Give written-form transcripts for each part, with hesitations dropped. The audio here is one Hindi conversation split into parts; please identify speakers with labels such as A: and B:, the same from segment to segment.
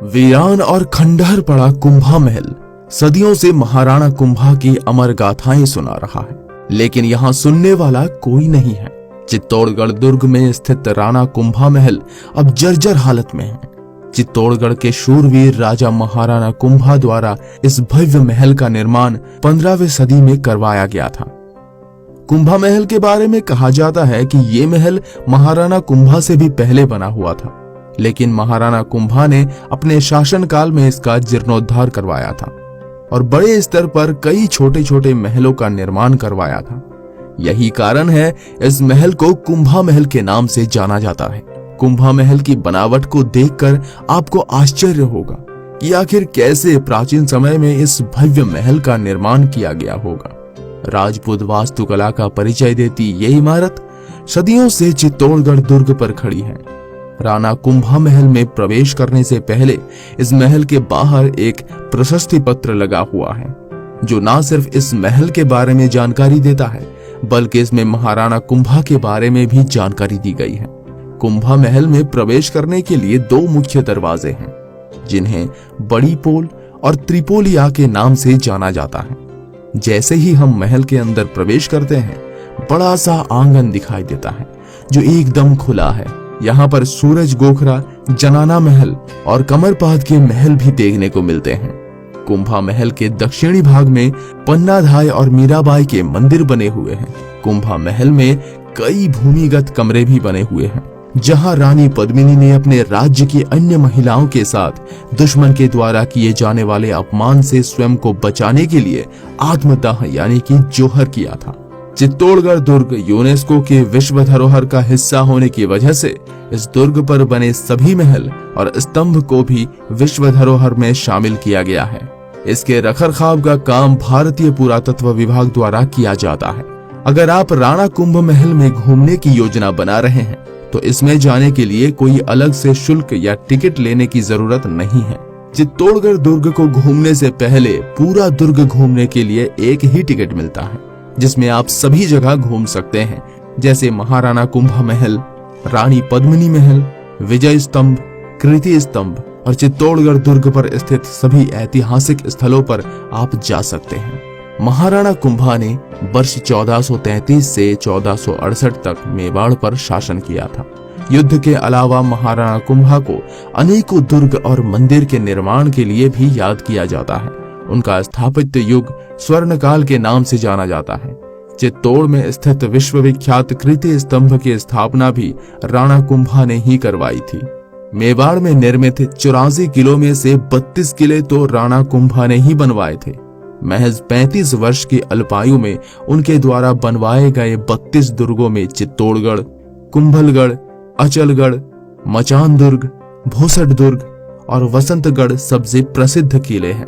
A: वीरान और खंडहर पड़ा कुंभा महल सदियों से महाराणा कुंभा की अमर गाथाएं सुना रहा है, लेकिन यहाँ सुनने वाला कोई नहीं है। चित्तौड़गढ़ दुर्ग में स्थित राणा कुंभा महल अब जर्जर हालत में है। चित्तौड़गढ़ के शूरवीर राजा महाराणा कुंभा द्वारा इस भव्य महल का निर्माण 15वीं सदी में करवाया गया था। कुंभा महल के बारे में कहा जाता है कि ये महल महाराणा कुंभा से भी पहले बना हुआ था, लेकिन महाराणा कुंभा ने अपने शासनकाल में इसका जीर्णोद्धार करवाया था और बड़े स्तर पर कई छोटे छोटे महलों का निर्माण करवाया था। यही कारण है इस महल को कुंभा महल के नाम से जाना जाता है। कुंभा महल की बनावट को देखकर आपको आश्चर्य होगा कि आखिर कैसे प्राचीन समय में इस भव्य महल का निर्माण किया गया होगा। राजपूत वास्तुकला का परिचय देती ये इमारत सदियों से चित्तौड़गढ़ दुर्ग पर खड़ी है। राणा कुंभा महल में प्रवेश करने से पहले इस महल के बाहर एक प्रशस्ति पत्र लगा हुआ है, जो न सिर्फ इस महल के बारे में जानकारी देता है, बल्कि इसमें महाराणा कुंभा के बारे में भी जानकारी दी गई है। कुंभा महल में प्रवेश करने के लिए 2 मुख्य दरवाजे हैं, जिन्हें बड़ी पोल और त्रिपोलिया के नाम से जाना जाता है। जैसे ही हम महल के अंदर प्रवेश करते हैं, बड़ा सा आंगन दिखाई देता है जो एकदम खुला है। यहाँ पर सूरज गोखरा, जनाना महल और कमरपाद के महल भी देखने को मिलते हैं। कुंभा महल के दक्षिणी भाग में पन्नाधाय और मीराबाई के मंदिर बने हुए हैं। कुंभा महल में कई भूमिगत कमरे भी बने हुए हैं, जहां रानी पद्मिनी ने अपने राज्य की अन्य महिलाओं के साथ दुश्मन के द्वारा किए जाने वाले अपमान से स्वयं को बचाने के लिए आत्मदाह यानी कि जोहर किया था। चित्तौड़गढ़ दुर्ग यूनेस्को के विश्व धरोहर का हिस्सा होने की वजह से इस दुर्ग पर बने सभी महल और स्तंभ को भी विश्व धरोहर में शामिल किया गया है। इसके रखरखाव का काम भारतीय पुरातत्व विभाग द्वारा किया जाता है। अगर आप राणा कुंभ महल में घूमने की योजना बना रहे हैं, तो इसमें जाने के लिए कोई अलग से शुल्क या टिकट लेने की जरूरत नहीं है। चित्तौड़गढ़ दुर्ग को घूमने से पहले पूरा दुर्ग घूमने के लिए एक ही टिकट मिलता है, जिसमें आप सभी जगह घूम सकते हैं, जैसे महाराणा कुंभा महल, रानी पद्मिनी महल, विजय स्तंभ, कृति स्तंभ और चित्तौड़गढ़ दुर्ग पर स्थित सभी ऐतिहासिक स्थलों पर आप जा सकते हैं। महाराणा कुंभा ने वर्ष 1433 से 1468 तक मेवाड़ पर शासन किया था। युद्ध के अलावा महाराणा कुंभा को अनेकों दुर्ग और मंदिर के निर्माण के लिए भी याद किया जाता है। उनका स्थापत्य युग स्वर्णकाल के नाम से जाना जाता है। चित्तौड़ में स्थित विश्वविख्यात कृति स्तंभ की स्थापना भी राणा कुंभा ने ही करवाई थी। मेवाड़ में निर्मित 84 किलों में से 32 किले तो राणा कुंभा ने ही बनवाए थे। महज 35 वर्ष की अल्पायु में उनके द्वारा बनवाए गए 32 दुर्गों में चित्तौड़गढ़, कुंभलगढ़, अचलगढ़, मचान दुर्ग, भोसट दुर्ग और वसंतगढ़ सबसे प्रसिद्ध किले हैं।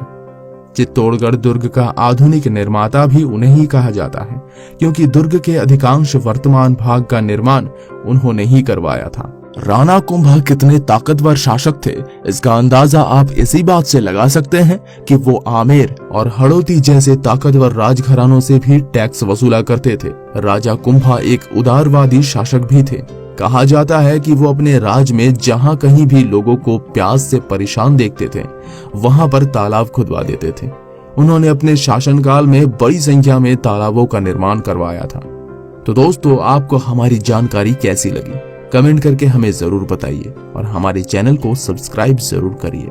A: चित्तौड़गढ़ दुर्ग का आधुनिक निर्माता भी उन्हें ही कहा जाता है, क्योंकि दुर्ग के अधिकांश वर्तमान भाग का निर्माण उन्होंने ही करवाया था। राणा कुंभा कितने ताकतवर शासक थे, इसका अंदाजा आप इसी बात से लगा सकते हैं कि वो आमेर और हड़ौती जैसे ताकतवर राजघरानों से भी टैक्स वसूला करते थे। राजा कुंभा एक उदारवादी शासक भी थे। कहा जाता है कि वो अपने राज में जहां कहीं भी लोगों को प्यास से परेशान देखते थे, वहां पर तालाब खुदवा देते थे। उन्होंने अपने शासनकाल में बड़ी संख्या में तालाबों का निर्माण करवाया था। तो दोस्तों, आपको हमारी जानकारी कैसी लगी, कमेंट करके हमें जरूर बताइए और हमारे चैनल को सब्सक्राइब जरूर करिए।